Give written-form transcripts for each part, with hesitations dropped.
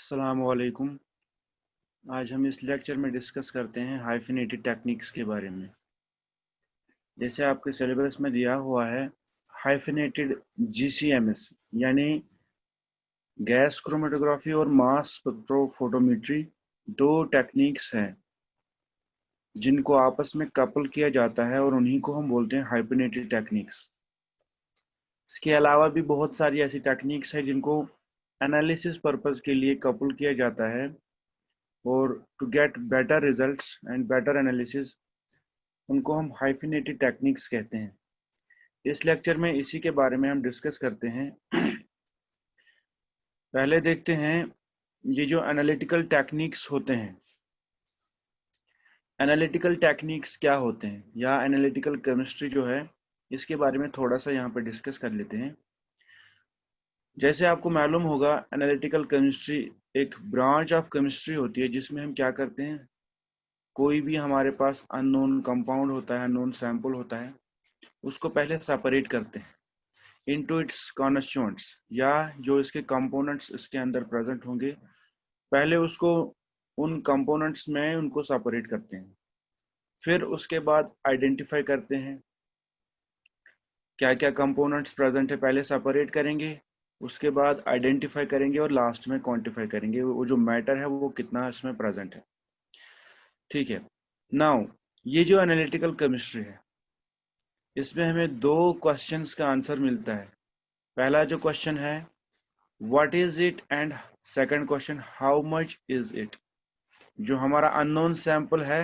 अस्सलाम वालेकुम। आज हम इस लेक्चर में डिस्कस करते हैं हाइफिनेटेड टेक्निक्स के बारे में। जैसे आपके सिलेबस में दिया हुआ है हाइफिनेटेड GCMS यानी गैस क्रोमेटोग्राफी और मास स्पेक्ट्रोफोटोमेट्री दो टेक्निक्स हैं जिनको आपस में कपल किया जाता है और उन्हीं को हम बोलते हैं हाइफिनेटेड टेक्निक्स। इसके अलावा भी बहुत सारी ऐसी टेक्निक्स हैं जिनको एनालिसिस पर्पस के लिए कपल किया जाता है और to get better results and better analysis उनको हम हाइफिनेटेड टेक्निक्स कहते हैं। इस लेक्चर में इसी के बारे में हम डिस्कस करते हैं। पहले देखते हैं ये जो एनालिटिकल टेक्निक्स होते हैं, एनालिटिकल टेक्निक्स क्या होते हैं या एनालिटिकल केमिस्ट्री जो है इसके बारे में थोड़ा सा यहाँ पर डिस्कस कर लेते हैं। जैसे आपको मालूम होगा एनालिटिकल केमिस्ट्री एक ब्रांच ऑफ केमिस्ट्री होती है जिसमें हम क्या करते हैं, कोई भी हमारे पास अननोन कंपाउंड होता है, अननोन सैंपल होता है, उसको पहले सेपरेट करते हैं इनटू इट्स कॉन्स्टिट्यूएंट्स या जो इसके कंपोनेंट्स इसके अंदर प्रेजेंट होंगे, पहले उसको उन कंपोनेंट्स में उनको सेपरेट करते हैं। फिर उसके बाद आइडेंटिफाई करते हैं क्या क्या कंपोनेंट्स प्रेजेंट है, पहले सेपरेट करेंगे, उसके बाद आइडेंटिफाई करेंगे और लास्ट में क्वांटिफाई करेंगे वो जो मैटर है वो कितना इसमें प्रेजेंट है। ठीक है। नाउ ये जो एनालिटिकल केमिस्ट्री है इसमें हमें दो क्वेश्चंस का आंसर मिलता है। पहला जो क्वेश्चन है what is it and second question how much is it. जो हमारा अननोन सैंपल है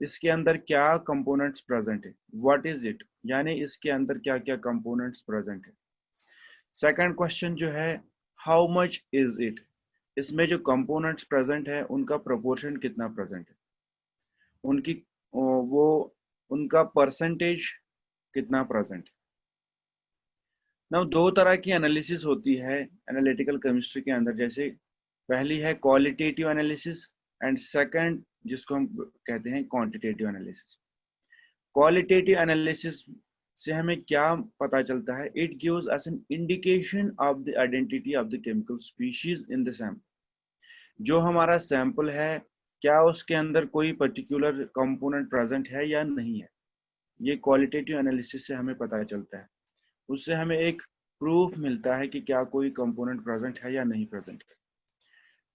इसके अंदर क्या कंपोनेंट्स प्रेजेंट है, व्हाट इज इट यानी इसके अंदर क्या क्या कंपोनेंट्स प्रेजेंट है। सेकंड क्वेश्चन जो है हाउ मच इज इट, इसमें जो कंपोनेंट्स प्रेजेंट है उनका प्रोपोर्शन कितना प्रेजेंट है, उनकी वो उनका परसेंटेज कितना प्रेजेंट है। ना दो तरह की एनालिसिस होती है एनालिटिकल केमिस्ट्री के अंदर। जैसे पहली है क्वालिटेटिव एनालिसिस एंड सेकंड जिसको हम कहते हैं क्वांटिटेटिव एनालिसिस। क्वालिटेटिव एनालिसिस से हमें क्या पता चलता है, it gives us an indication of the identity of the chemical species in the sample. जो हमारा सैंपल है क्या उसके अंदर कोई पर्टिकुलर कंपोनेंट प्रेजेंट है या नहीं है, ये क्वालिटेटिव एनालिसिस से हमें पता चलता है। उससे हमें एक प्रूफ मिलता है कि क्या कोई कंपोनेंट प्रेजेंट है या नहीं प्रेजेंट है।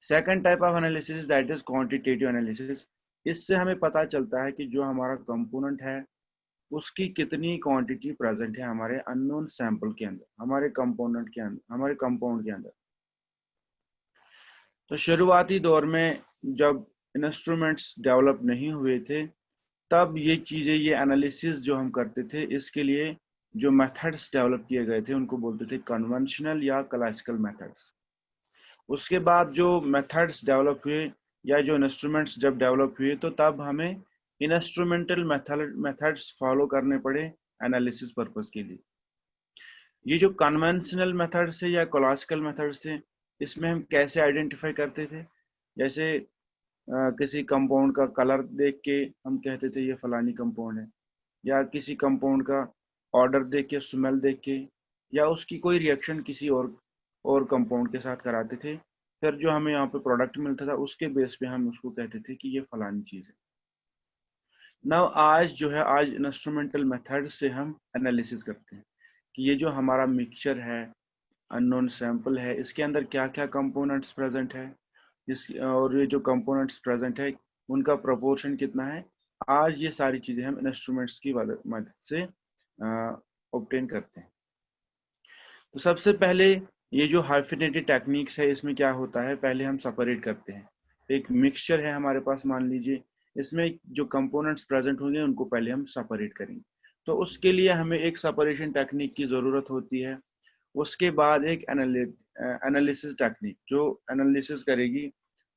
Second type of analysis that is quantitative analysis. इससे हमें पता चलता है कि जो हमारा कंपोनेंट है उसकी कितनी क्वांटिटी प्रेजेंट है हमारे अननोन सैंपल के अंदर, हमारे कंपोनेंट के अंदर, हमारे कंपाउंड के अंदर। तो शुरुआती दौर में जब इंस्ट्रूमेंट्स डेवलप नहीं हुए थे तब ये चीज़ें, ये एनालिसिस जो हम करते थे इसके लिए जो मेथड्स डेवलप किए गए थे उनको बोलते थे कन्वेंशनल या क्लासिकल मेथड्स। उसके बाद जो मेथड्स डेवलप हुए या जो इंस्ट्रूमेंट्स जब डेवलप हुए तो तब हमें इंस्ट्रूमेंटल मेथड्स फॉलो करने पड़े एनालिसिस पर्पस के लिए। ये जो कन्वेंशनल मेथड्स है या क्लासिकल मेथड्स थे इसमें हम कैसे आइडेंटिफाई करते थे, जैसे किसी कंपाउंड का कलर देख के हम कहते थे ये फलानी कंपाउंड है, या किसी कंपाउंड का ऑर्डर देख के, स्मेल देख के, या उसकी कोई रिएक्शन किसी और कंपाउंड के साथ कराते थे, फिर जो हमें यहाँ पे प्रोडक्ट मिलता था उसके बेस पे हम उसको कहते थे कि ये फलानी चीज़ है। नाउ आज जो है, आज इंस्ट्रूमेंटल मेथड से हम एनालिसिस करते हैं कि ये जो हमारा मिक्सचर है, अननोन सैंपल है, इसके अंदर क्या क्या कंपोनेंट्स प्रेजेंट है, इस और ये जो कंपोनेंट्स प्रेजेंट है उनका प्रोपोर्शन कितना है। आज ये सारी चीज़ें हम इंस्ट्रूमेंट्स की मदद से ऑब्टेन करते हैं। तो सबसे पहले ये जो हाइफिनेटेड टेक्निक्स है इसमें क्या होता है, पहले हम सेपरेट करते हैं। एक मिक्सचर है हमारे पास, मान लीजिए, इसमें जो कंपोनेंट्स प्रेजेंट होंगे उनको पहले हम सेपरेट करेंगे। तो उसके लिए हमें एक सेपरेशन टेक्निक की ज़रूरत होती है। उसके बाद एक एनालिसिस टेक्निक जो एनालिसिस करेगी,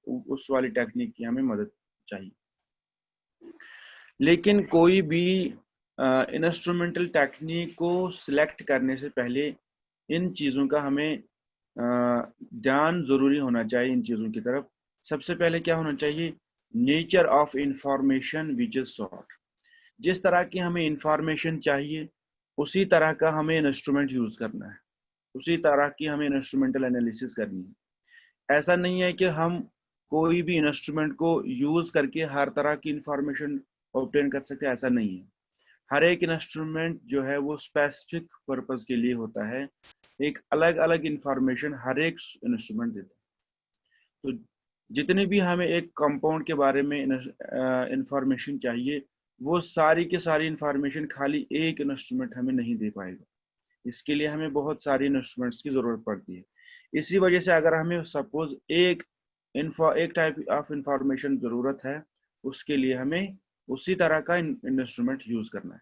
उस वाली टेक्निक की हमें मदद चाहिए। लेकिन कोई भी इंस्ट्रूमेंटल टेक्निक को सिलेक्ट करने से पहले इन चीज़ों का हमें ध्यान ज़रूरी होना चाहिए। इन चीज़ों की तरफ सबसे पहले क्या होना चाहिए, nature of information which is sought. जिस तरह की हमें इंफॉर्मेशन चाहिए उसी तरह का हमें इंस्ट्रूमेंट यूज़ करना है, उसी तरह की हमें इंस्ट्रूमेंटल एनालिसिस करनी है। ऐसा नहीं है कि हम कोई भी इंस्ट्रूमेंट को यूज करके हर तरह की इंफॉर्मेशन ऑब्टेन कर सकते हैं, ऐसा नहीं है। हर एक इंस्ट्रूमेंट जो है वो स्पेसिफिक पर्पस के लिए होता है, एक अलग अलग इंफॉर्मेशन हर एक इंस्ट्रूमेंट देता है। तो जितने भी हमें एक कंपाउंड के बारे में इंफॉर्मेशन चाहिए, वो सारी की सारी इंफॉर्मेशन खाली एक इंस्ट्रूमेंट हमें नहीं दे पाएगा। इसके लिए हमें बहुत सारी इंस्ट्रूमेंट्स की जरूरत पड़ती है। इसी वजह से अगर हमें सपोज एक टाइप ऑफ इंफॉर्मेशन जरूरत है, उसके लिए हमें उसी तरह का इंस्ट्रूमेंट यूज करना है।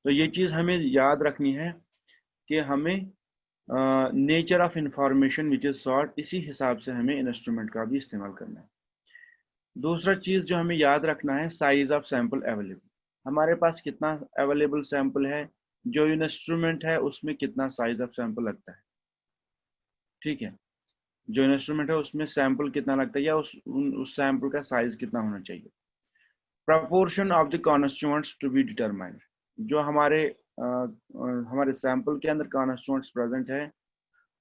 तो ये चीज हमें याद रखनी है कि हमें nature of information which is sort, इसी हिसाब से हमें इंस्ट्रूमेंट का भी इस्तेमाल करना है। दूसरा चीज जो हमें याद रखना है, साइज ऑफ सैंपल अवेलेबल। हमारे पास कितना अवेलेबल सैंपल है, जो इंस्ट्रूमेंट है उसमें कितना साइज ऑफ सैंपल लगता है। ठीक है, जो इंस्ट्रूमेंट है उसमें सैंपल कितना लगता है, या उस सैंपल का साइज कितना होना चाहिए। Proportion of the constituents to be determined. जो हमारे सैंपल के अंदर कॉन्स्टिट्यूएंट्स प्रेजेंट है,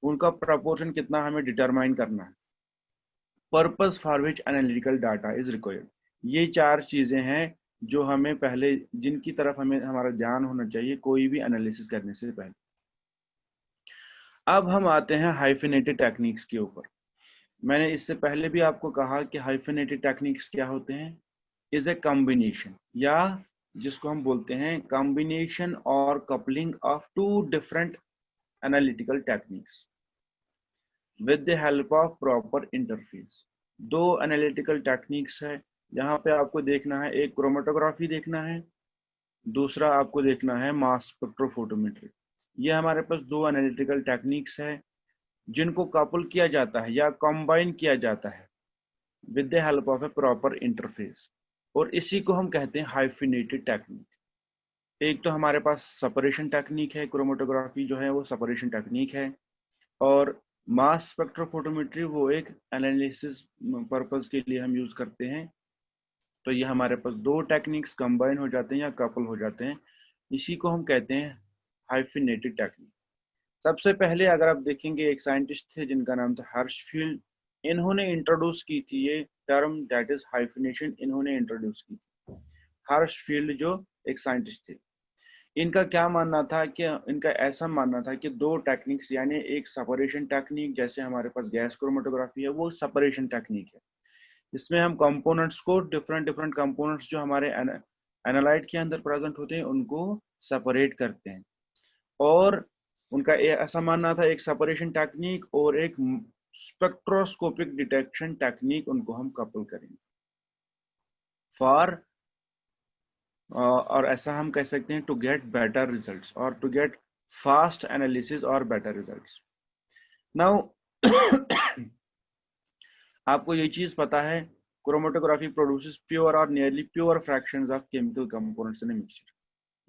उनका प्रपोर्शन कितना हमें डिटरमाइन करना है। Purpose for which analytical data is required. ये चार चीजें हैं जो हमें पहले, जिनकी तरफ हमें हमारा ध्यान होना चाहिए कोई भी एनालिसिस करने से पहले। अब हम आते हैं हाइफिनेटेड टेक्निक्स के ऊपर। मैंने इससे पहले भी आपको कहा कि हाइफिनेटेड टेक्निक्स क्या होते हैं। इज ए कॉम्बिनेशन, या जिसको हम बोलते हैं कॉम्बिनेशन और coupling of two different analytical techniques with the help of proper interface. दो एनालिटिकल टेक्निक्स है, यहाँ पे आपको देखना है, एक क्रोमेटोग्राफी देखना है, दूसरा आपको देखना है मास स्पेक्ट्रोफोटोमेट्री। ये हमारे पास दो एनालिटिकल टेक्निक्स है जिनको कपल किया जाता है या कंबाइन किया जाता है with the help of A proper interface, और इसी को हम कहते हैं हाइफिनेटेड टेक्निक। एक तो हमारे पास सेपरेशन टेक्निक है, क्रोमेटोग्राफी जो है वो सेपरेशन टेक्निक है, और मास स्पेक्ट्रोफोटोमेट्री वो एक एनालिसिस पर्पस के लिए हम यूज करते हैं। तो ये हमारे पास दो टेक्निक्स कंबाइन हो जाते हैं या कपल हो जाते हैं, इसी को हम कहते हैं हाइफिनेटेड टेक्निक। सबसे पहले अगर आप देखेंगे, एक साइंटिस्ट थे जिनका नाम था हर्शफील्ड। इन्होंने इंट्रोड्यूस की थी ये टर्म, दैट इज हाइफिनेशन, इन्होंने इंट्रोड्यूस की थी। हर्शफील्ड जो एक साइंटिस्ट थे, इनका क्या मानना था कि इनका ऐसा मानना था कि दो टेक्निक्स, यानी एक सेपरेशन टेक्निक, जैसे हमारे पास गैस क्रोमेटोग्राफी है वो सेपरेशन टेक्निक है। इसमें हम कंपोनेंट्स को, डिफरेंट डिफरेंट कंपोनेंट्स जो हमारे एनालाइट के अंदर प्रेजेंट होते हैं उनको सेपरेट करते हैं। और उनका ऐसा मानना था, एक सेपरेशन टेक्निक और एक स्पेक्ट्रोस्कोपिक डिटेक्शन टेक्निक, उनको हम कपल करेंगे फॉर, और ऐसा हम कह सकते हैं टू गेट बेटर रिजल्ट्स और टू गेट फास्ट एनालिसिस और बेटर रिजल्ट्स। नाउ आपको ये चीज पता है, क्रोमेटोग्राफी प्रोड्यूसेस प्योर और nearly pure fractions of chemical components in mixture.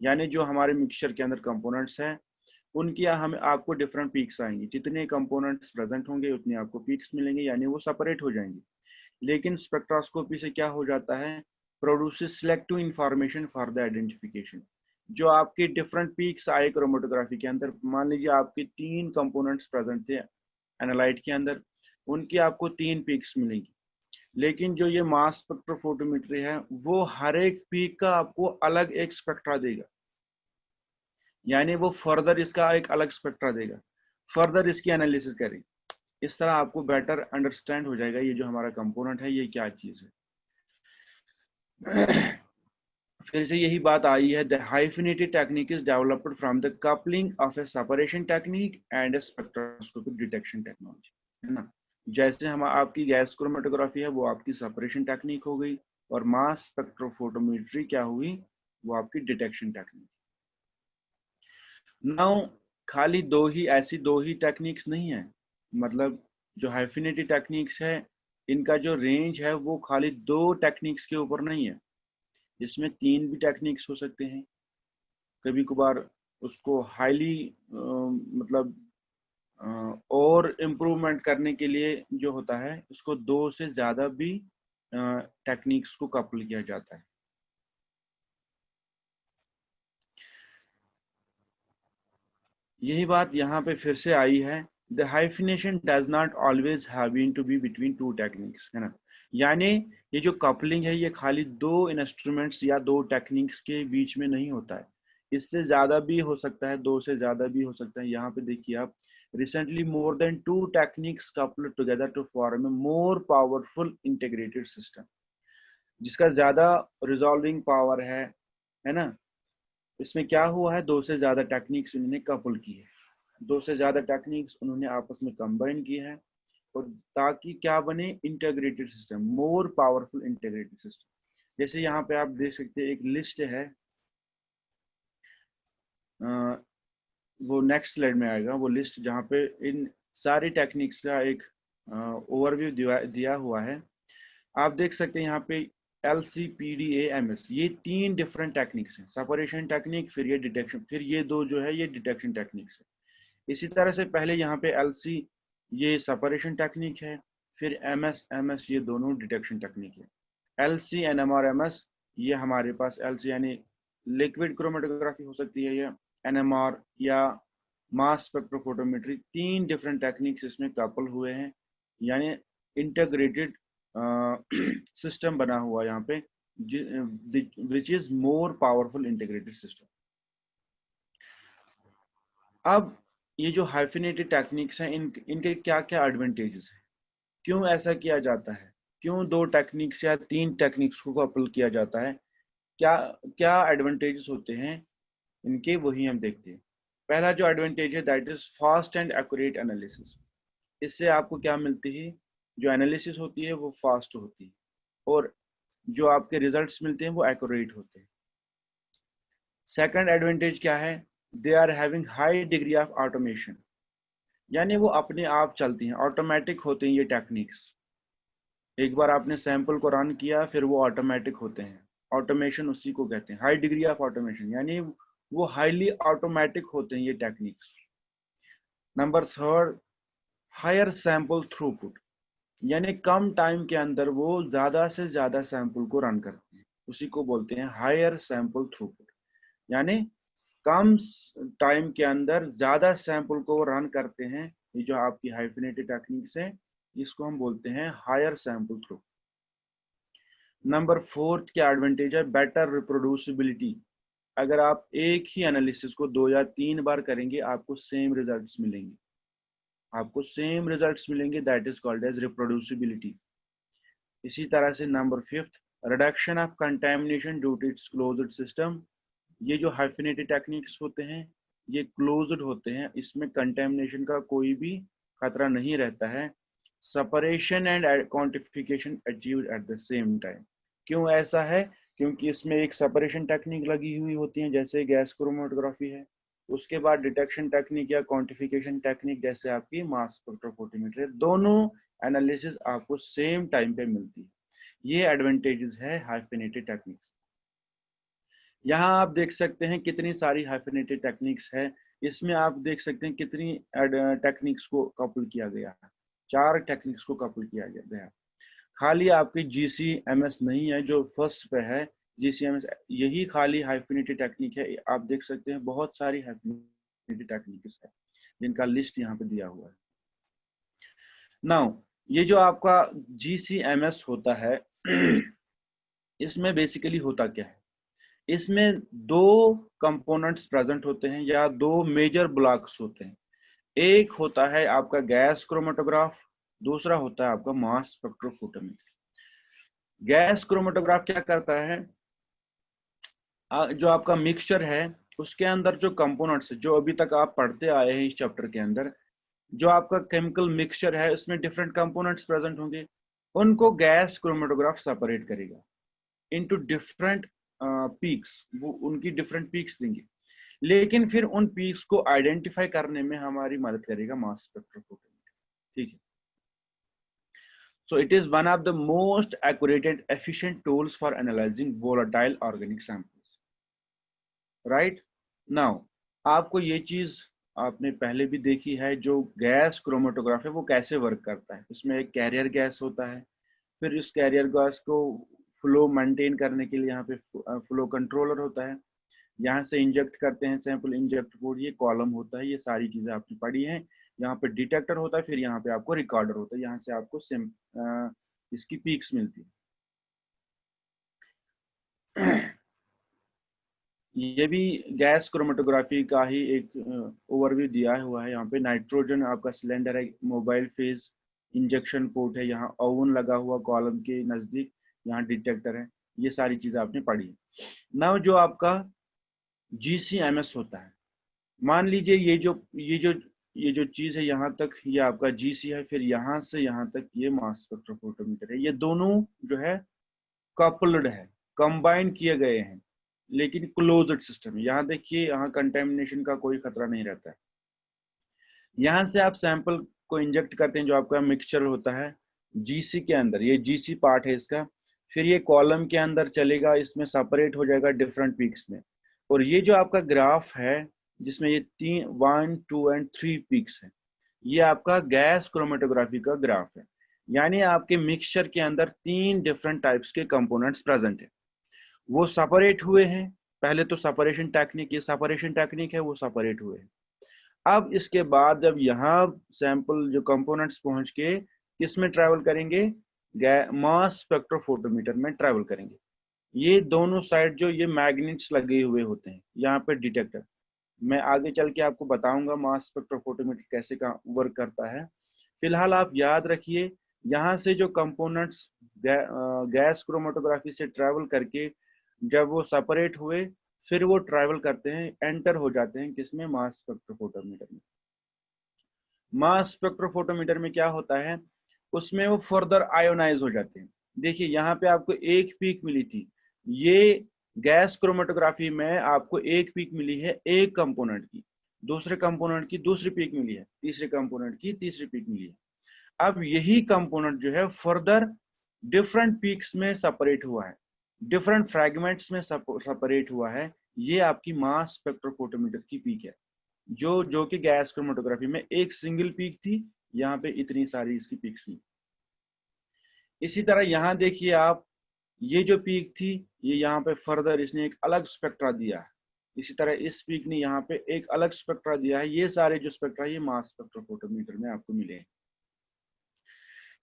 यानी जो हमारे मिक्सचर के अंदर कंपोनेंट्स हैं उनकी हमें आपको डिफरेंट पीक्स आएंगे, जितने कंपोनेंट्स प्रेजेंट होंगे उतने आपको पीक्स मिलेंगे, यानी वो सेपरेट हो जाएंगे। लेकिन स्पेक्ट्रोस्कोपी से क्या हो जाता है, produces selective information for the identification. जो आपके डिफरेंट पीक्स आए क्रोमेटोग्राफी के अंदर, मान लीजिए आपके 3 कंपोनेंट्स प्रेजेंट थे एनालाइट के अंदर, उनकी आपको 3 पीक्स मिलेंगी। लेकिन जो ये मास स्पेक्ट्रोफोटोमेट्री है वो हर एक पीक का आपको अलग एक स्पेक्ट्रा देगा, यानी वो फर्दर इसका एक अलग स्पेक्ट्रा देगा, फर्दर इसकी एनालिसिस करेगा। इस तरह आपको बेटर अंडरस्टैंड हो जाएगा ये जो हमारा कंपोनेंट है ये क्या चीज है। फिर से यही बात आई है, the hyphenated technique is developed from the coupling of A separation technique and A spectroscopic detection technology, है ना। जैसे हम आपकी गैस क्रोमेटोग्राफी है वो आपकी सेपरेशन टेक्निक हो गई, और मास स्पेक्ट्रोफोटोमेट्री क्या हुई, वो आपकी डिटेक्शन टेक्निक। नाउ खाली दो ही टेक्निक्स नहीं है, मतलब जो हाइफिनेटेड टेक्निक्स है इनका जो रेंज है वो खाली दो टेक्निक्स के ऊपर नहीं है, इसमें 3 भी टेक्निक्स हो सकते हैं। कभी कभार उसको हाईली मतलब और इम्प्रूवमेंट करने के लिए जो होता है उसको 2 से ज्यादा भी टेक्निक्स को कपल किया जाता है। यही बात यहाँ पे फिर से आई है the hyphenation does not always have to be between two techniques, है ना। यानी ये जो कपलिंग है ये खाली दो इंस्ट्रूमेंट्स या दो टेक्निक्स के बीच में नहीं होता है, इससे ज्यादा भी हो सकता है, दो से ज्यादा भी हो सकता है। यहाँ पे देखिए आप, recently more than two techniques coupled together to form a more powerful integrated system, जिसका ज्यादा रिजॉल्विंग पावर है ना। इसमें क्या हुआ है, दो से ज्यादा टेक्निक्स उन्होंने कपल की है, दो से ज्यादा टेक्निक्स उन्होंने आपस में कंबाइन की है, और ताकि क्या बने, integrated system, more powerful integrated system. जैसे यहाँ पे आप देख सकते हैं एक लिस्ट है, वो नेक्स्ट स्लाइड में आएगा वो लिस्ट, जहाँ पे इन सारी टेक्निक्स का एक ओवरव्यू दिया हुआ है। आप देख सकते हैं यहाँ पे LCPDAMS, ये तीन डिफरेंट टेक्निक्स हैं, सेपरेशन टेक्निक, फिर ये डिटेक्शन, फिर ये दो जो है ये डिटेक्शन टेक्निक्स है। इसी तरह से पहले यहाँ पे LC ये सेपरेशन टेक्निक है, फिर MS ये दोनों डिटेक्शन टेक्निक है। LC NMR MS ये हमारे पास LC यानी लिक्विड क्रोमेटोग्राफी हो सकती है, या NMR या मास स्पेक्ट्रोफोटोमेट्री, तीन डिफरेंट टेक्निक्स इसमें कपल हुए हैं, यानी इंटीग्रेटेड सिस्टम बना हुआ यहाँ पे, which is more powerful integrated system. अब ये जो हाइफिनेटेड टेक्निक्स हैं, इनके क्या क्या एडवांटेजेस हैं, क्यों ऐसा किया जाता है, क्यों दो टेक्निक्स या तीन टेक्निक्स को कपल किया जाता है, क्या क्या एडवांटेजेस होते हैं इनके, वही हम देखते हैं। पहला जो एडवांटेज है that is fast and accurate analysis. इससे आपको क्या मिलती है, जो एनालिसिस होती है वो फास्ट होती है, और जो आपके रिजल्ट्स मिलते हैं वो एक्यूरेट होते हैं। सेकंड एडवांटेज क्या है, they are having high degree of automation, यानी वो अपने आप चलती हैं, ऑटोमेटिक होते हैं ये टेक्निक्स। एक बार आपने सैंपल को रन किया फिर वो ऑटोमेटिक होते हैं, ऑटोमेशन उसी को कहते हैं, हाई डिग्री ऑफ ऑटोमेशन, यानी वो हाईली ऑटोमेटिक होते हैं ये techniques. Number third, higher sample throughput, यानी कम टाइम के अंदर वो ज्यादा से ज्यादा सैंपल को रन करते हैं, उसी को बोलते हैं हायर सैंपल थ्रूपुट, यानी कम टाइम के अंदर ज्यादा सैंपल को रन करते हैं। ये जो आपकी हाइफिनेटेड टेक्निक्स है इसको हम बोलते हैं higher sample through. Number fourth क्या एडवांटेज है, बेटर रिप्रोड्यूसिबिलिटी। अगर आप एक ही एनालिसिस को 2 या 3 बार करेंगे आपको सेम रिजल्ट्स मिलेंगे, आपको सेम रिजल्ट्स मिलेंगे, that is called as reproducibility. इसी तरह से number fifth, reduction of contamination due to its closed system. ये जो हाइफिनेटेड टेक्निक्स होते हैं ये क्लोज्ड होते हैं, इसमें कंटेमिनेशन का कोई भी खतरा नहीं रहता है। Separation and quantification achieved at the same time. क्यों ऐसा है, क्योंकि इसमें एक सेपरेशन टेक्निक लगी हुई होती है जैसे गैस क्रोमेटोग्राफी है, उसके बाद डिटेक्शन टेक्निक या क्वांटिफिकेशन टेक्निक जैसे आपकी मास स्पेक्ट्रोफोटोमेट्री, दोनों एनालिसिस आपको सेम टाइम पे मिलती है। ये एडवांटेजेस है हाइफिनेटेड टेक्निक्स। यहाँ आप देख सकते हैं कितनी सारी हाइफिनेटेड टेक्निक्स है, इसमें आप देख सकते हैं कितनी टेक्निक्स को कपल किया गया है, 4 टेक्निक्स को कपल किया गया है। खाली आपकी GCMS नहीं है जो फर्स्ट पे है, GCMS यही खाली हाइफिनेटेड टेक्निक है। आप देख सकते हैं बहुत सारी हाइफिनेटेड टेक्निक्स है जिनका लिस्ट यहाँ पे दिया हुआ है। नाउ ये जो आपका GCMS होता है इसमें बेसिकली होता क्या है, इसमें 2 कंपोनेंट्स प्रेजेंट होते हैं या 2 मेजर ब्लॉक्स होते हैं। एक होता है आपका गैस क्रोमेटोग्राफ, दूसरा होता है आपका मास स्पेक्ट्रोफोटोमेट्री। गैस क्रोमेटोग्राफ क्या करता है, जो आपका मिक्सचर है उसके अंदर जो कंपोनेंट्स जो अभी तक आप पढ़ते आए हैं इस चैप्टर के अंदर, जो आपका केमिकल मिक्सचर है उसमें डिफरेंट कंपोनेंट्स प्रेजेंट होंगे, उनको गैस क्रोमेटोग्राफ सेपरेट करेगा इनटू डिफरेंट पीक्स, वो उनकी डिफरेंट पीक्स देंगे, लेकिन फिर उन पीक्स को आइडेंटिफाई करने में हमारी मदद करेगा मास स्पेक्ट्रोफोटोमेट्री। ठीक है, so it is one of the most accurate and efficient tools for analyzing volatile organic samples, right? Now आपको ये चीज आपने पहले भी देखी है, जो गैस क्रोमेटोग्राफ है वो कैसे वर्क करता है। इसमें एक कैरियर गैस होता है, फिर इस कैरियर गैस को फ्लो मेंटेन करने के लिए यहाँ पे फ्लो कंट्रोलर होता है, यहाँ से इंजेक्ट करते हैं सैंपल, इंजेक्ट बोर्ड, ये कॉलम होता है, ये सारी चीजें आपने पढ़ी हैं। यहाँ पे डिटेक्टर होता है, फिर यहाँ पे आपको रिकॉर्डर होता है, यहाँ से आपको इसकी पीक्स मिलती है। ये भी गैस क्रोमेटोग्राफी का ही एक ओवरव्यू दिया हुआ है। यहाँ पे नाइट्रोजन आपका सिलेंडर है, मोबाइल फेज इंजेक्शन पोर्ट है, यहाँ ओवन लगा हुआ कॉलम के नजदीक, यहाँ डिटेक्टर है, ये सारी चीजें आपने पढ़ी। नाउ जो आपका GCMS होता है, मान लीजिए ये जो चीज है यहाँ तक, ये आपका GC है, फिर यहाँ से यहाँ तक ये मास स्पेक्ट्रोफोटोमीटर है। ये दोनों जो है कपल्ड है, कंबाइन किए गए हैं, लेकिन क्लोज्ड सिस्टम है। यहाँ देखिए, यहाँ कंटेमिनेशन का कोई खतरा नहीं रहता है। यहाँ से आप सैंपल को इंजेक्ट करते हैं, जो आपका मिक्सचर होता है GC के अंदर, ये GC पार्ट है इसका, फिर ये कॉलम के अंदर चलेगा, इसमें सेपरेट हो जाएगा डिफरेंट पीक्स में। और ये जो आपका ग्राफ है जिसमें ये 1, 2 एंड 3 पीक्स है, ये आपका गैस क्रोमेटोग्राफी का ग्राफ है। यानी आपके मिक्सचर के अंदर 3 डिफरेंट टाइप्स के कंपोनेंट्स प्रेजेंट है, वो सेपरेट हुए हैं। पहले तो सेपरेशन टेक्निक, ये सेपरेशन टेक्निक है, वो सेपरेट हुए हैं। अब इसके बाद जब यहाँ सैंपल जो कंपोनेंट्स पहुंच के किस में ट्रैवल करेंगे, मास स्पेक्ट्रोफोटोमीटर में ट्रैवल करेंगे। ये दोनों साइड जो ये मैग्नेट्स लगे हुए होते हैं, यहाँ पे डिटेक्टर, मैं आगे चल के आपको बताऊंगा मास स्पेक्ट्रोफोटोमीटर कैसे वर्क करता है। फिलहाल आप याद रखिए, यहाँ से जो कंपोनेंट्स गैस क्रोमेटोग्राफी से ट्रैवल करके जब वो सेपरेट हुए, फिर वो ट्रैवल करते हैं, एंटर हो जाते हैं किसमें, मास स्पेक्ट्रोफोटोमीटर में। मास स्पेक्ट्रोफोटोमीटर में क्या होता है, उसमें वो फर्दर आयोनाइज हो जाते हैं। देखिए यहाँ पे आपको एक पीक मिली थी, ये गैस क्रोमेटोग्राफी में आपको एक पीक मिली है एक कंपोनेंट की, दूसरे कंपोनेंट की दूसरी पीक मिली है, तीसरे कंपोनेंट की तीसरी पीक मिली है। अब यही कंपोनेंट जो है फर्दर डिफरेंट पीक्स में सेपरेट हुआ है, डिफरेंट फ्रैगमेंट्स में सेपरेट हुआ है। ये आपकी मास स्पेक्ट्रोफोटोमीटर की पीक है, जो कि गैस क्रोमेटोग्राफी में एक सिंगल पीक थी, यहाँ पे इतनी सारी इसकी पीक्स थी। इसी तरह यहाँ देखिए आप, ये जो पीक थी, ये यहाँ पे फर्दर इसने एक अलग स्पेक्ट्रा दिया है। इसी तरह इस पीक ने यहाँ पे एक अलग स्पेक्ट्रा दिया है। ये सारे जो स्पेक्ट्रा ये मास स्पेक्ट्रोफोटोमीटर में आपको मिले हैं।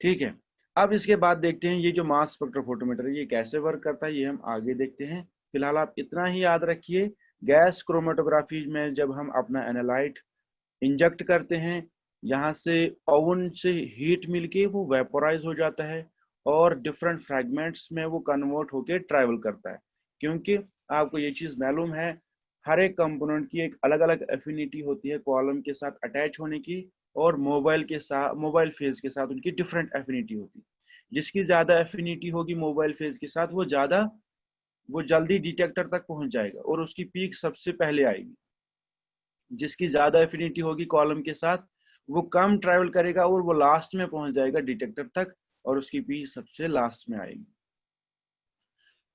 ठीक है, अब इसके बाद देखते हैं ये जो मास स्पेक्ट्रोफोटोमीटर है ये कैसे वर्क करता है, ये हम आगे देखते हैं। फिलहाल आप इतना ही याद रखिए, गैस क्रोमेटोग्राफी में जब हम अपना एनालाइट इंजेक्ट करते हैं, यहाँ से ओवन से हीट मिलके वो वेपोराइज हो जाता है और डिफरेंट फ्रैगमेंट्स में वो कन्वर्ट होके ट्रैवल करता है। क्योंकि आपको ये चीज मालूम है, हर एक कंपोनेंट की एक अलग अलग एफिनिटी होती है कॉलम के साथ अटैच होने की, और मोबाइल फेज के साथ उनकी डिफरेंट एफिनिटी होती है। जिसकी ज्यादा एफिनिटी होगी मोबाइल फेज के साथ, वो जल्दी डिटेक्टर तक पहुंच जाएगा और उसकी पीक सबसे पहले आएगी। जिसकी ज्यादा एफिनिटी होगी कॉलम के साथ, वो कम ट्रैवल करेगा और वो लास्ट में पहुंच जाएगा डिटेक्टर तक, और उसकी पीक सबसे लास्ट में आएगी।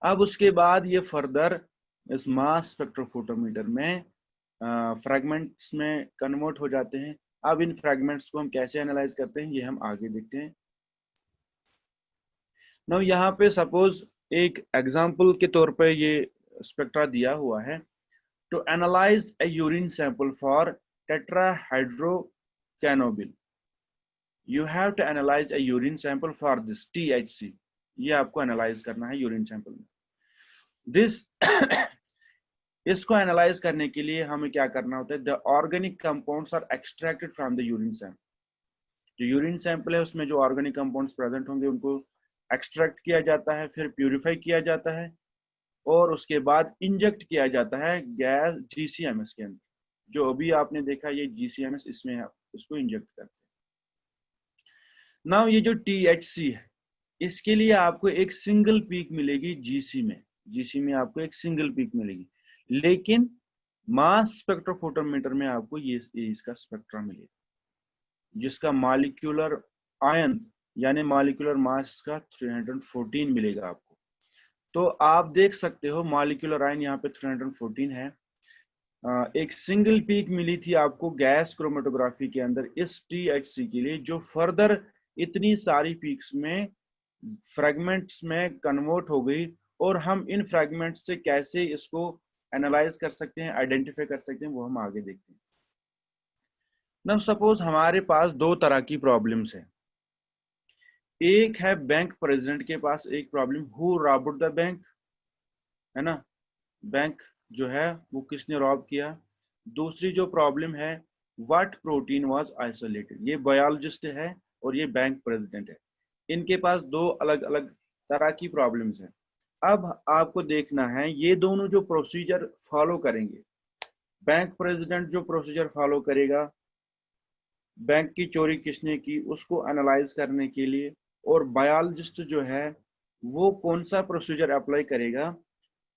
अब उसके बाद ये फर्दर इस मास स्पेक्ट्रोफोटोमीटर में फ्रैगमेंट्स में कन्वर्ट हो जाते हैं। अब इन फ्रैगमेंट्स को हम कैसे एनालाइज करते हैं, ये हम आगे देखते हैं। नाउ यहाँ पे सपोज एक एग्जांपल के तौर पे ये स्पेक्ट्रा दिया हुआ है। To analyze a urine sample for tetrahydrocannabinol, you have to analyze a urine sample for this THC. ये आपको एनालाइज करना है यूरिन सैंपल में। इसको एनालाइज करने के लिए हमें क्या करना होता है, the organic compounds are extracted from the urine sample. जो यूरिन सैंपल है उसमें जो ऑर्गेनिक कंपाउंड्स प्रेजेंट होंगे उनको एक्सट्रैक्ट किया जाता है, फिर प्यूरिफाई किया जाता है, और उसके बाद इंजेक्ट किया जाता है गैस GCMS के अंदर। जो अभी आपने देखा ये GCMS, इसमें आप इसको इंजेक्ट करते हैं। नाउ ये जो THC है, इसके लिए आपको एक सिंगल पीक मिलेगी GC में आपको एक सिंगल पीक मिलेगी, लेकिन मास स्पेक्ट्रोफोटोमीटर में आपको ये इसका स्पेक्ट्रा मिलेगा, जिसका मॉलिक्यूलर आयन यानी मॉलिक्यूलर मास का 314 मिलेगा आपको। तो आप देख सकते हो मॉलिक्यूलर आयन यहाँ पे 314 है। एक सिंगल पीक मिली थी आपको गैस क्रोमेटोग्राफी के अंदर इस THC के लिए, जो फर्दर इतनी सारी पीक्स में फ्रैगमेंट्स में कन्वर्ट हो गई, और हम इन फ्रैगमेंट्स से कैसे इसको एनालाइज कर सकते हैं, आइडेंटिफाई कर सकते हैं, वो हम आगे देखते हैं। नाउ सपोज हमारे पास दो तरह की प्रॉब्लम्स है। एक है बैंक प्रेसिडेंट के पास एक problem, who robbed the bank, है ना, बैंक जो है वो किसने रॉब किया। दूसरी जो प्रॉब्लम है, व्हाट प्रोटीन वाज आइसोलेटेड, ये बायोलॉजिस्ट है और ये बैंक प्रेसिडेंट है। इनके पास दो अलग अलग तरह की प्रॉब्लम्स हैं। अब आपको देखना है ये दोनों जो प्रोसीजर फॉलो करेंगे, बैंक प्रेसिडेंट जो प्रोसीजर फॉलो करेगा बैंक की चोरी किसने की उसको एनालाइज करने के लिए, और बायोलॉजिस्ट जो है वो कौन सा प्रोसीजर अप्लाई करेगा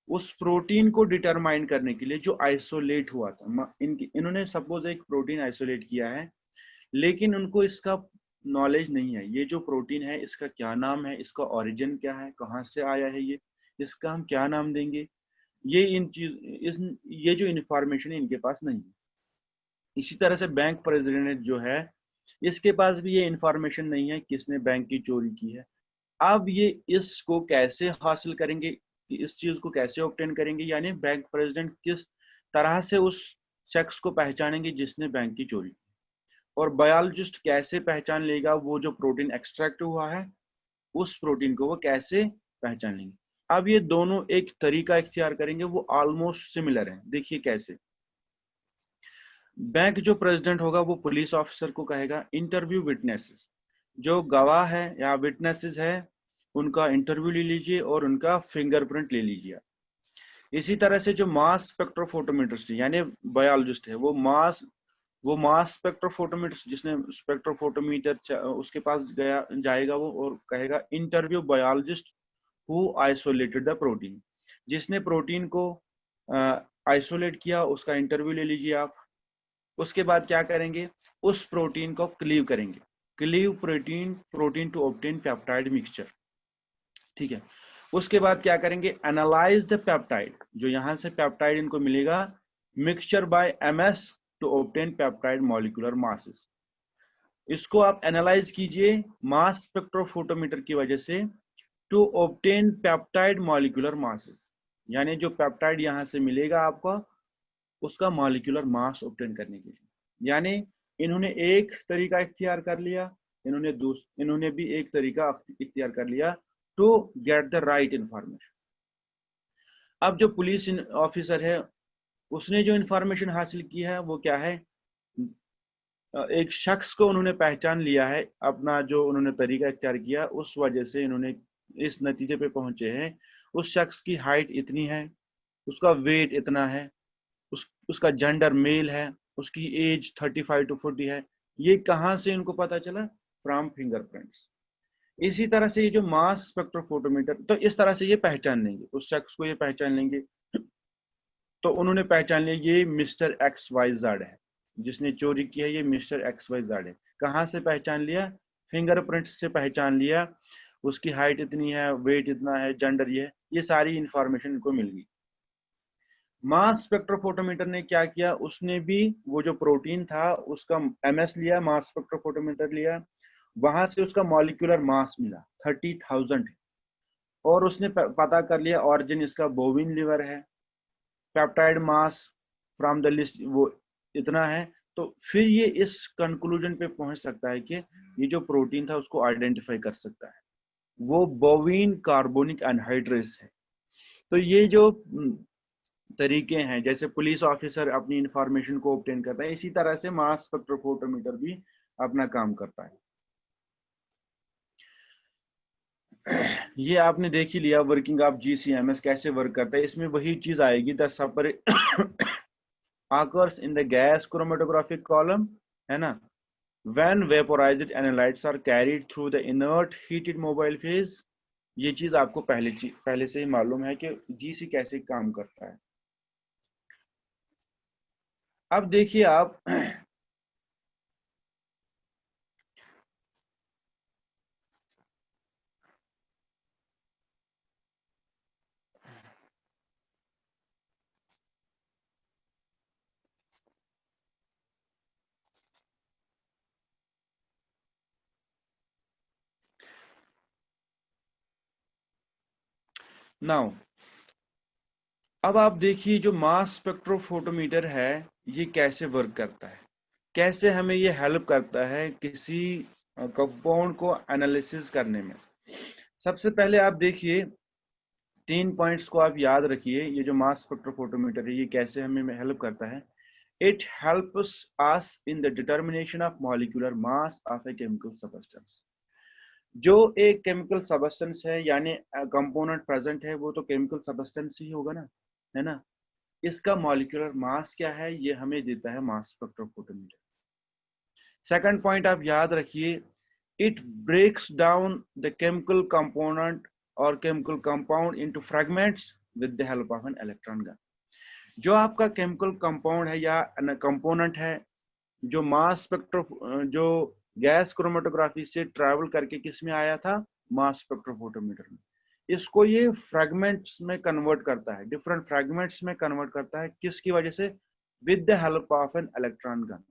उस प्रोटीन को डिटरमाइन करने के लिए जो आइसोलेट हुआ था। इन्होंने सपोज एक प्रोटीन आइसोलेट किया है, लेकिन उनको इसका नॉलेज नहीं है, ये जो प्रोटीन है इसका क्या नाम है, इसका ओरिजिन क्या है, कहाँ से आया है ये, इसका हम क्या नाम देंगे, ये इन चीज इस ये जो इंफॉर्मेशन है इनके पास नहीं है। इसी तरह से बैंक प्रेसिडेंट जो है इसके पास भी ये इंफॉर्मेशन नहीं है किसने बैंक की चोरी की है। अब ये इसको कैसे हासिल करेंगे, इस चीज को कैसे ऑब्टेन करेंगे, यानी बैंक प्रेसिडेंट किस तरह से उस शख्स को पहचानेंगे जिसने बैंक की चोरी की, और बायोलॉजिस्ट कैसे पहचान लेगा वो जो प्रोटीन एक्सट्रैक्ट हुआ है उस प्रोटीन को वो कैसे पहचान लेंगे। अब ये दोनों एक तरीका इख्तियार करेंगे वो ऑलमोस्ट सिमिलर है। देखिए कैसे, बैंक जो प्रेसिडेंट होगा वो पुलिस ऑफिसर को कहेगा इंटरव्यू विटनेसेस, जो गवाह है या विटनेसेस है उनका इंटरव्यू ले लीजिए और उनका फिंगरप्रिंट ले लीजिए। इसी तरह से जो मास स्पेक्ट्रोफोटोमीटरिस्ट यानी बायोलॉजिस्ट है वो मास स्पेक्ट्रोफोटोमीटर जिसने स्पेक्ट्रोफोटोमीटर उसके पास गया जाएगा वो और कहेगा interview biologist who isolated the protein, जिसने प्रोटीन को आइसोलेट किया उसका इंटरव्यू ले लीजिए आप। उसके बाद क्या करेंगे, उस प्रोटीन को क्लीव करेंगे, cleave protein to obtain peptide mixture, ठीक है। उसके बाद क्या करेंगे, एनालाइज द पेप्टाइड, जो यहां से पेप्टाइड इनको मिलेगा mixture by MS to obtain peptide molecular masses. इसको आप एनालाइज कीजिए मास स्पेक्ट्रोफोटोमीटर की वजह से to obtain peptide molecular masses, यानी जो पेप्टाइड यहां से मिलेगा आपको उसका मॉलिक्यूलर मास ऑब्टेन करने के लिए। यानी इन्होंने एक तरीका इख्तियार कर लिया, इन्होंने भी एक तरीका इख्तियार कर लिया to get the right information. अब जो पुलिस ऑफिसर है उसने जो इंफॉर्मेशन हासिल की है वो क्या है, एक शख्स को उन्होंने पहचान लिया है, अपना जो उन्होंने तरीका इख्तियार किया उस वजह से इन्होंने इस नतीजे पे पहुंचे हैं उस शख्स की हाइट इतनी है, उसका वेट इतना है, उसका जेंडर मेल है, उसकी एज 35 to 40 है। ये कहाँ से इनको पता चला, फ्रॉम फिंगरप्रिंट्स। इसी तरह से ये जो मास स्पेक्ट्रोफोटोमीटर, तो इस तरह से ये पहचान लेंगे उस शख्स को, ये पहचान लेंगे। तो उन्होंने पहचान लिया ये मिस्टर एक्स वाई जेड है, जिसने चोरी की है ये मिस्टर एक्स वाई जेड है। कहाँ से पहचान लिया, फिंगरप्रिंट से पहचान लिया, उसकी हाइट इतनी है, वेट इतना है, जेंडर ये सारी इंफॉर्मेशन इनको मिल गई। मास स्पेक्ट्रोफोटोमीटर ने क्या किया, उसने भी वो जो प्रोटीन था उसका एमएस लिया, मास स्पेक्ट्रोफोटोमीटर लिया, वहां से उसका मॉलिक्यूलर मास मिला 30,000, और उसने पता कर लिया ऑरिजिन इसका बोविन लिवर है, peptide mass from the list वो इतना है। तो फिर ये इस कंक्लूजन पे पहुंच सकता है कि ये जो प्रोटीन था उसको आइडेंटिफाई कर सकता है, वो बोविन कार्बोनिक एनहाइड्रेस है। तो ये जो तरीके हैं, जैसे पुलिस ऑफिसर अपनी इंफॉर्मेशन को ऑब्टेन करता है, इसी तरह से मास स्पेक्ट्रोफोटोमीटर भी अपना काम करता है। ये आपने देख ही लिया वर्किंग ऑफ जीसीएमएस कैसे वर्क करता है, इसमें वही चीज आएगी, the separate occurs in the gas chromatographic column, है ना, when vaporized analytes are carried through the inert heated mobile phase। ये चीज आपको पहले से ही मालूम है कि जीसी कैसे काम करता है। अब देखिए आप नाउ अब आप देखिए जो मास स्पेक्ट्रोफोटोमीटर है ये कैसे वर्क करता है। कैसे हमें ये हेल्प करता है किसी कंपाउंड को एनालिसिस करने में। सबसे पहले आप देखिए 3 पॉइंट्स को आप याद रखिए। ये जो मास स्पेक्ट्रोफोटोमीटर है ये कैसे हमें हेल्प करता है। It helps us in the determination of molecular mass of a chemical substance. जो एक केमिकल सबस्टेंस है यानी कंपोनेंट प्रेजेंट है वो तो केमिकल सबस्टेंस ही होगा ना, है ना। इसका मॉलिक्यूलर मास क्या है ये हमें देता है मास स्पेक्ट्रोफोटोमीटर। सेकंड पॉइंट आप याद रखिए, it breaks down the chemical component और chemical compound into fragments with the help of an electron gun. जो आपका केमिकल कंपाउंड है या कंपोनेंट है जो मास स्पेक्ट्रो जो गैस क्रोमेटोग्राफी से ट्रैवल करके किस में आया था, मास स्पेक्ट्रोफोटोमीटर में, इसको ये फ्रैगमेंट्स में कन्वर्ट करता है, डिफरेंट फ्रैगमेंट्स में कन्वर्ट करता है। किसकी वजह से? With the help of an electron gun.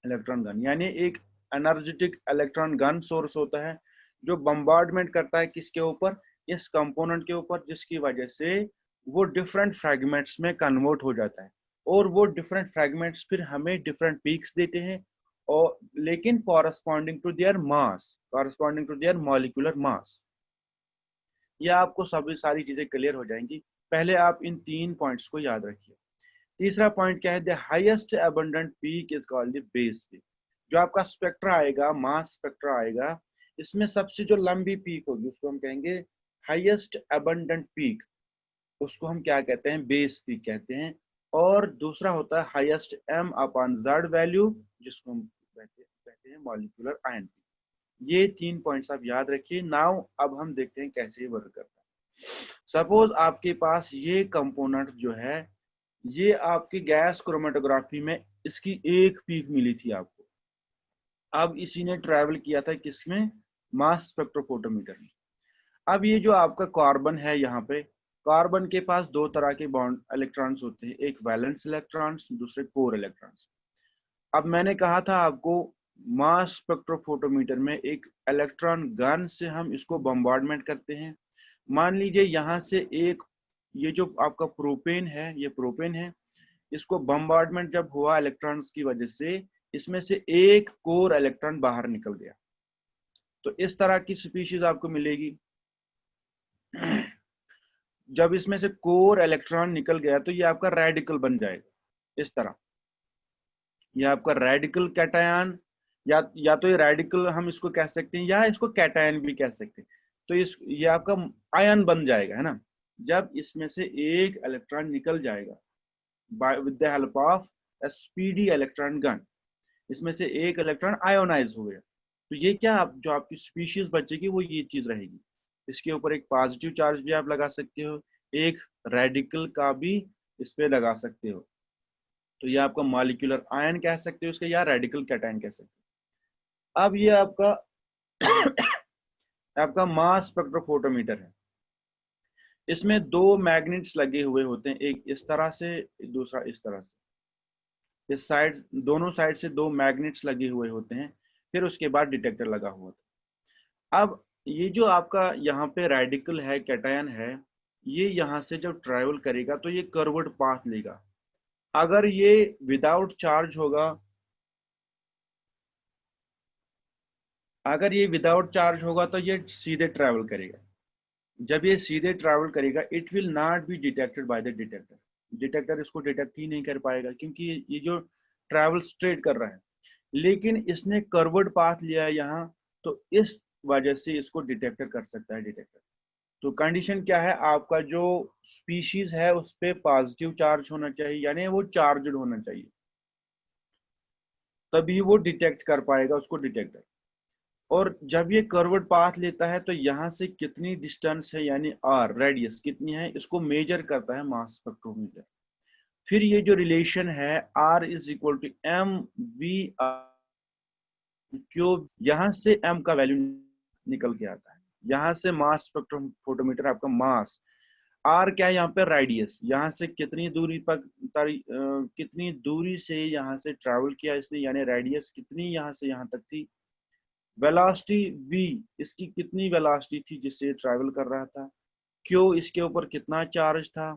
Electron gun यानी एक एनर्जेटिक इलेक्ट्रॉन गन सोर्स होता है जो बम्बार्डमेंट करता है किसके ऊपर, इस कंपोनेंट के ऊपर, जिसकी वजह से वो डिफरेंट फ्रैगमेंट्स में कन्वर्ट हो जाता है और वो डिफरेंट फ्रैगमेंट्स फिर हमें डिफरेंट पीक्स देते हैं और लेकिन corresponding to their mass, corresponding to their molecular mass. ये आपको सभी सारी चीजें क्लियर हो जाएंगी। पहले आप इन 3 पॉइंट्स को याद रखिए। तीसरा पॉइंट क्या है, the highest abundant peak is called the base peak. जो आपका स्पेक्ट्रा आएगा, मास स्पेक्ट्रा आएगा, इसमें सबसे जो लंबी पीक होगी उसको हम कहेंगे हाईएस्ट अबंडेंट पीक। उसको हम क्या कहते हैं, बेस पीक कहते हैं। और दूसरा होता है highest M upon Z value, जिसको हम कहते हैं मॉलिक्यूलर आयन पीक। ये 3 पॉइंट्स आप याद रखिए। नाउ अब हम देखते हैं कैसे ये वर्क करता है। सपोज आपके पास ये कंपोनेंट जो है, ये आपकी गैस क्रोमेटोग्राफी में इसकी एक पीक मिली थी आपको। अब इसी ने ट्रैवल किया था किसमें, मास स्पेक्ट्रोफोटोमीटर में। अब ये जो आपका कार्बन है, यहाँ पे कार्बन के पास 2 तरह के बॉन्ड इलेक्ट्रॉन्स होते हैं, एक वैलेंस इलेक्ट्रॉन्स, दूसरे कोर इलेक्ट्रॉन्स। अब मैंने कहा था आपको मास स्पेक्ट्रोफोटोमीटर में एक इलेक्ट्रॉन गन से हम इसको बम्बार्डमेंट करते हैं। मान लीजिए यहाँ से एक, ये जो आपका प्रोपेन है, ये प्रोपेन है, इसको बम्बार्डमेंट जब हुआ इलेक्ट्रॉन्स की वजह से, इसमें से एक कोर इलेक्ट्रॉन बाहर निकल गया। तो इस तरह की स्पीशीज आपको मिलेगी। जब इसमें से कोर इलेक्ट्रॉन निकल गया तो ये आपका रेडिकल बन जाएगा इस तरह। ये आपका रेडिकल कैटायन, या तो ये रेडिकल हम इसको कह सकते हैं या इसको कैटायन भी कह सकते हैं। तो ये आपका आयन बन जाएगा, है ना। जब इसमें से एक इलेक्ट्रॉन निकल जाएगा with the help of a speedy electron gun, इसमें से एक इलेक्ट्रॉन आयोनाइज हो गया, तो ये क्या जो आपकी स्पीशीज बचेगी वो ये चीज रहेगी। इसके ऊपर एक पॉजिटिव चार्ज भी आप लगा सकते हो, एक रेडिकल का भी इस पे लगा सकते हो। तो ये आपका मॉलिक्यूलर आयन कह सकते हो इसका, या रेडिकल कैटायन कह सकते हो। अब ये आपका आपका मास स्पेक्ट्रोफोटोमीटर है। इसमें 2 मैग्नेट्स लगे हुए होते हैं, एक इस तरह से, दूसरा इस तरह से। इस साइड, दोनों साइड से 2 मैग्नेट्स लगे हुए होते हैं, फिर उसके बाद डिटेक्टर लगा हुआ था। अब ये जो आपका यहाँ पे रेडिकल है, कैटायन है, ये यहाँ से जब ट्रैवल करेगा तो ये कर्व्ड पाथ लेगा। अगर ये विदाउट चार्ज होगा, अगर ये विदाउट चार्ज होगा तो ये सीधे ट्रैवल करेगा। जब ये सीधे ट्रैवल करेगा, it will not be detected by the detector. Detector इसको डिटेक्ट ही नहीं कर पाएगा क्योंकि ये जो ट्रैवल स्ट्रेट कर रहा है, लेकिन इसने कर्व्ड पाथ लिया है यहाँ, तो इस वजह से इसको डिटेक्टर कर सकता है डिटेक्टर। तो कंडीशन क्या है, आपका जो स्पीशीज है उस पे पॉजिटिव चार्ज होना चाहिए, यानी वो चार्जड होना चाहिए, तभी वो डिटेक्ट कर पाएगा उसको डिटेक्टर। और जब ये कर्व्ड पाथ लेता है तो यहाँ से कितनी डिस्टेंस है, यानी आर रेडियस कितनी है, इसको मेजर करता है मास स्पेक्ट्रोमीटर। फिर ये जो रिलेशन है R is equal to M V cube, यहाँ से एम का वैल्यू निकल के आता है। यहाँ से मास स्पेक्ट्रोफोटोमीटर आपका मास, आर क्या है यहाँ पे, रेडियस, यहाँ से कितनी दूरी पर कितनी दूरी से यहाँ से ट्रैवल किया इसने, यानी रेडियस कितनी यहाँ से यहाँ तक थी। वेलोसिटी v, इसकी कितनी वेलोसिटी थी जिससे ट्रैवल कर रहा था। क्यू, इसके ऊपर कितना चार्ज था।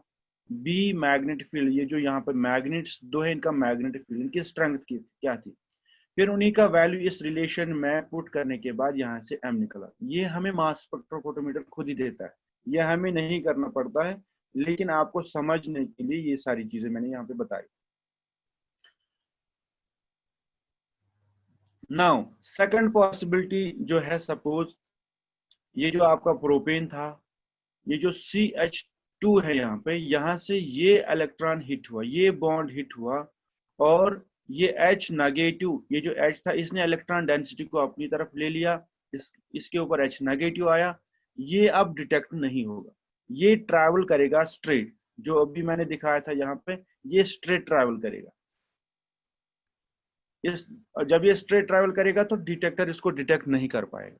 बी मैग्नेटिक फील्ड, ये जो यहाँ पर मैग्नेट्स दो है इनका मैग्नेटिक फील्ड, इनकी स्ट्रेंथ की क्या थी, फिर उन्हीं का वैल्यू इस रिलेशन में पुट करने के बाद यहाँ से m निकला। ये हमें मास स्पेक्ट्रोफोटोमीटर खुद ही देता है, ये हमें नहीं करना पड़ता है, लेकिन आपको समझने के लिए ये सारी चीजें मैंने यहाँ पे बताई। नाउ सेकंड पॉसिबिलिटी जो है, सपोज ये जो आपका प्रोपेन था, ये जो CH2 है यहाँ पे, यहाँ से ये इलेक्ट्रॉन हिट हुआ, ये बॉन्ड हिट हुआ, और ये H नेगेटिव, ये जो H था इसने इलेक्ट्रॉन डेंसिटी को अपनी तरफ ले लिया, इसके ऊपर H नेगेटिव आया, ये अब डिटेक्ट नहीं होगा, ये ट्रैवल करेगा स्ट्रेट, जो अभी मैंने दिखाया था यहाँ पे, ये स्ट्रेट ट्रैवल करेगा। इस जब ये स्ट्रेट ट्रैवल करेगा तो डिटेक्टर इसको डिटेक्ट नहीं कर पाएगा।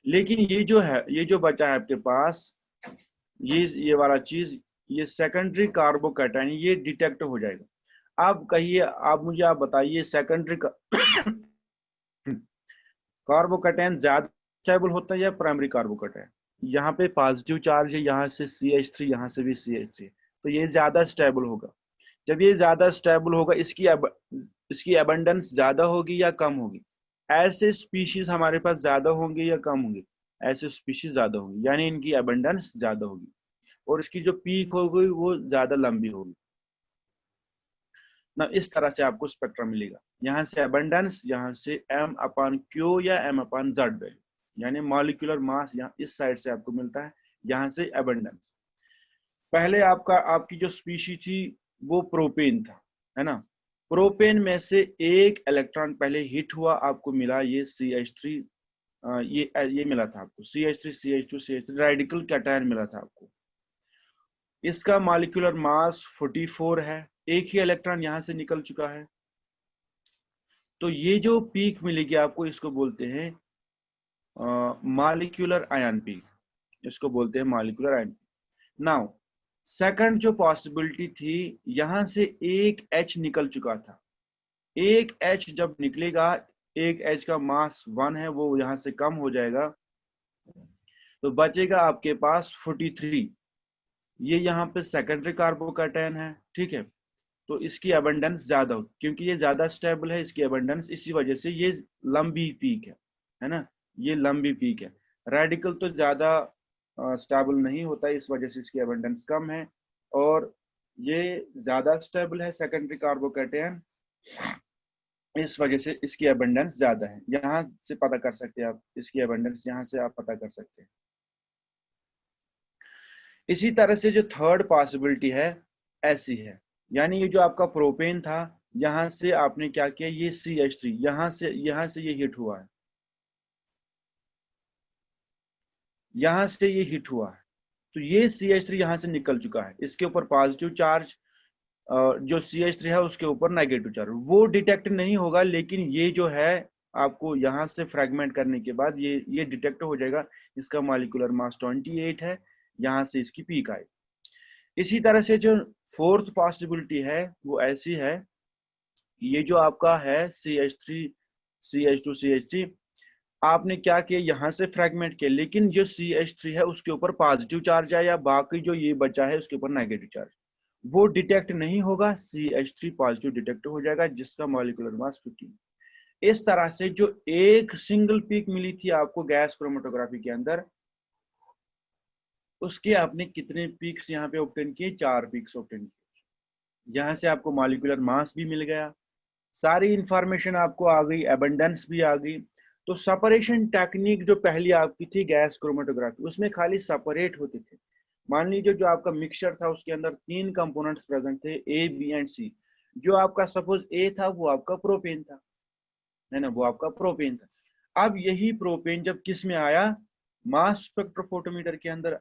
लेकिन ये जो है, ये जो बचा है आपके पास, ये वाला चीज, ये सेकेंडरी कार्बोकैटायन, ये डिटेक्ट हो जाएगा। आप कहिए, आप बताइए, सेकेंडरी कार्बोकैटायन ज्यादा स्टेबल होता है या प्राइमरी कार्बोकैटायन? यहाँ पे पॉजिटिव चार्ज है, यहाँ से CH3, यहाँ से भी CH3, तो ये ज्यादा स्टेबल होगा। जब ये ज्यादा स्टेबल होगा, इसकी अबंडेंस ज्यादा होगी या कम होगी? ऐसे स्पीशीज हमारे पास ज्यादा होंगे या कम होंगे? ऐसे स्पीशीज ज्यादा होंगी, यानी इनकी अबंडेंस ज्यादा होगी, और इसकी जो पीक होगी वो ज्यादा लंबी होगी ना। इस तरह से आपको स्पेक्ट्रम मिलेगा, यहाँ से अबंडेंस, यहाँ से M/Q या M/Z वैल्यू, यानी मॉलिक्यूलर मास यहाँ इस साइड से आपको मिलता है, यहाँ से अबंडेंस। पहले आपकी जो स्पीशी थी वो प्रोपेन था, है ना। प्रोपेन में से एक इलेक्ट्रॉन पहले हिट हुआ, आपको मिला ये CH3, ये मिला था आपको CH3 CH2 CH3 radical cation मिला था आपको। इसका मॉलिक्यूलर मास 44 है, एक ही इलेक्ट्रॉन यहां से निकल चुका है, तो ये जो पीक मिलेगी आपको, इसको बोलते हैं मॉलिक्यूलर आयन पीक, इसको बोलते हैं मॉलिक्यूलर आयन। नाउ सेकंड जो पॉसिबिलिटी थी, यहां से एक H निकल चुका था, एक H जब निकलेगा, एक H का मास 1 है, वो यहां से कम हो जाएगा, तो बचेगा आपके पास 43। ये यहाँ पे सेकेंडरी कार्बोकैटायन है, ठीक है, तो इसकी अबंडेंस ज्यादा हो, क्योंकि ये ज्यादा स्टेबल है, इसकी अबंडेंस, इसी वजह से ये लंबी पीक है ना, ये लंबी पीक है। रेडिकल तो ज्यादा स्टेबल नहीं होता है, इस वजह से इसकी अबंडेंस कम है, और ये ज्यादा स्टेबल है सेकेंडरी कार्बोकैटायन, इस वजह से इसकी अबंडेंस ज्यादा है। यहाँ से पता कर सकते हैं आप इसकी अबंडेंस, यहाँ से आप पता कर सकते हैं। इसी तरह से जो थर्ड पॉसिबिलिटी है ऐसी है, यानी ये जो आपका प्रोपेन था, यहां से आपने क्या किया, ये CH3 यहां से ये हिट हुआ है, यहां से ये हिट हुआ है, तो ये CH3 यहां से निकल चुका है, इसके ऊपर पॉजिटिव चार्ज, जो CH3 है उसके ऊपर नेगेटिव चार्ज, वो डिटेक्ट नहीं होगा, लेकिन ये जो है आपको यहां से फ्रेगमेंट करने के बाद ये डिटेक्ट हो जाएगा। इसका मॉलिक्यूलर मास 28 है, यहां से इसकी पीक आई। इसी तरह से जो फोर्थ पॉसिबिलिटी है वो ऐसी है, ये जो आपका है CH3 CH2 CH3, आपने क्या किया, यहां से फ्रेगमेंट किया, लेकिन जो CH3 है उसके ऊपर पॉजिटिव चार्ज है, या बाकी जो ये बचा है उसके ऊपर नेगेटिव चार्ज, वो डिटेक्ट नहीं होगा, CH3 पॉजिटिव डिटेक्ट हो जाएगा, जिसका मॉलिक्यूलर मास 15। इस तरह से जो एक सिंगल पीक मिली थी आपको गैस क्रोमेटोग्राफी के अंदर, उसके आपने कितने पीक्स यहाँ पे ऑब्टेन किए, 4 पीक्स ऑब्टेन किए। यहाँ से आपको मॉलिक्यूलर मास भी मिल गया, सारी इंफॉर्मेशन आपको आ गई, एबंडेंस भी आ गई। तो सेपरेशन टेक्निक जो पहली आपकी थी गैस क्रोमेटोग्राफी, उसमें खाली सेपरेट होते थे। मान लीजिए जो आपका मिक्सचर था उसके अंदर 3 कंपोनेंट्स प्रेजेंट थे, A B एंड C। जो आपका सपोज A था वो आपका प्रोपेन था, है ना, वो आपका प्रोपेन था। अब यही प्रोपेन जब किस में आया, मास स्पेक्ट्रोफोटोमीटर के अंदर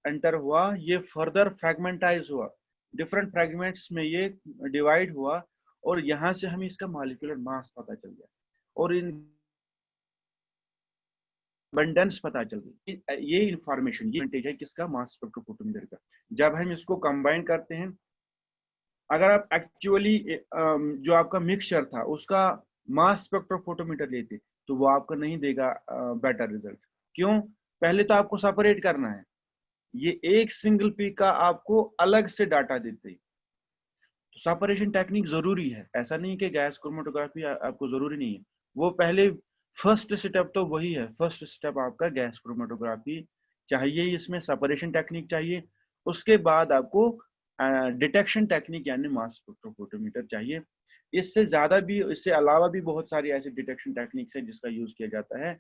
एंटर हुआ, ये फर्दर फ्रेगमेंटाइज हुआ, डिफरेंट फ्रेगमेंट्स में ये डिवाइड हुआ, और यहाँ से हमें इसका मॉलिक्यूलर मास पता चल गया, और इन अबंडेंस पता चल गई। ये इंफॉर्मेशन, ये एडवांटेज है किसका, मास स्पेक्ट्रोफोटोमीटर का। जब हम इसको कंबाइन करते हैं, अगर आप एक्चुअली जो आपका मिक्सचर था उसका मास स्पेक्ट्रोफोटोमीटर लेते, तो वो आपको नहीं देगा बेटर रिजल्ट। क्यों? पहले तो आपको सेपरेट करना है, ये एक सिंगल पीक का आपको अलग से डाटा देते हैं। तो सेपरेशन टेक्निक जरूरी है, ऐसा नहीं कि गैस क्रोमेटोग्राफी आपको जरूरी नहीं है। वो पहले फर्स्ट स्टेप तो वही है, फर्स्ट स्टेप आपका गैस क्रोमेटोग्राफी चाहिए, इसमें सेपरेशन टेक्निक चाहिए। उसके बाद आपको डिटेक्शन टेक्निक यानी मास स्पेक्ट्रोफोटोमीटर चाहिए। इससे ज्यादा भी, इससे अलावा भी बहुत सारी ऐसी डिटेक्शन टेक्निक्स है जिसका यूज किया जाता है।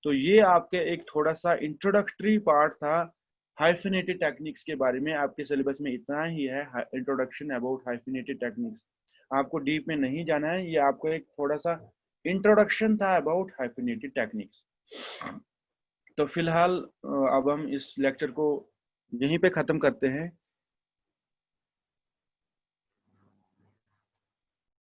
तो ये आपके एक थोड़ा सा इंट्रोडक्टरी पार्ट था हाइफिनेटेड टेक्निक्स के बारे में। आपके सिलेबस में इतना ही है, इंट्रोडक्शन अबाउट हाइफिनेटेड टेक्निक्स। आपको डीप में नहीं जाना है, ये आपको एक थोड़ा सा इंट्रोडक्शन था अबाउट हाइफिनेटेड टेक्निक्स। तो फिलहाल अब हम इस लेक्चर को यहीं पे खत्म करते हैं।